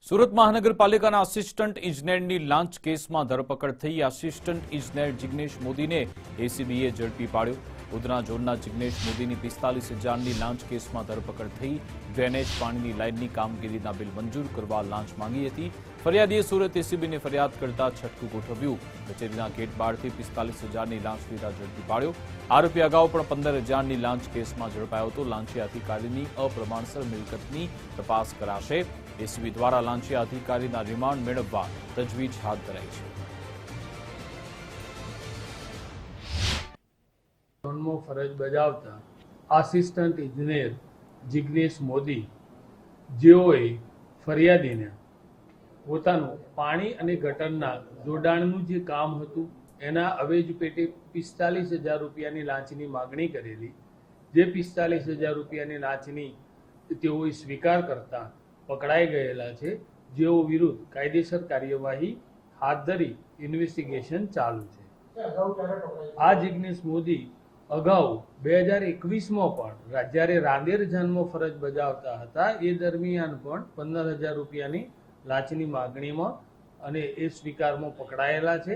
સુરત મહાનગરપાલિકાના આસિસ્ટન્ટ ઇજનેરની લાંચ કેસમાં ધરપકડ થઈ આસિસ્ટન્ટ ઇજનેર જિગ્નેશ મોદીને એસીબીએ ઝડપી પાડ્યો। ઉધના ઝોનના જિગ્નેશ મોદીની 45,000ની લાંચ કેસમાં ધરપકડ થઈ। ડ્રેનેજ પાણીની લાઇનની કામગીરીના બિલ મંજૂર કરવા લાંચ માંગી હતી। ફરિયાદીએ સુરત એસીબીને ફરિયાદ કરતા છટકું ગોઠવ્યું। કચેરીના ગેટ બહારથી 45,000ની લાંચ લીધા ઝડપી પાડ્યો। આરોપી અગાઉ પણ 15,000ની લાંચ કેસમાં ઝડપાયો હતો। લાંચિયા અધિકારીની અપ્રમાણસર મિલકતની તપાસ કરાશે। એસીબી દ્વારા લાંચિયા અધિકારીના રિમાન્ડ મેળવવા તજવીજ હાથ ધરાઈ છે। ઝોનમાં ફરજ બજાવતા આસિસ્ટન્ટ ઇજનેર જિગ્નેશ મોદી જેઓએ ફરિયાદીને પોતાનું પાણી અને ગટરના જોડાણનું જે કામ હતું એના અવેજ પેટે 45,000 રૂપિયાની લાંચની માગણી કરેલી। જે 45,000 રૂપિયાની લાંચની તેઓએ સ્વીકાર કરતા પકડાઈ ગયેલા છે, જેઓ વિરુદ્ધ કાયદેસર કાર્યવાહી હાથ ધરી ઇન્વેસ્ટિગેશન ચાલુ છે। આ જિગ્નેશ મોદી અગાઉ 2021માં પણ જ્યારે રાંદેર ઝોનમાં ફરજ બજાવતા હતા એ દરમિયાન પણ 15,000 રૂપિયાની લાંચની માગણીમાં અને એ સ્વીકારમાં પકડાયેલા છે।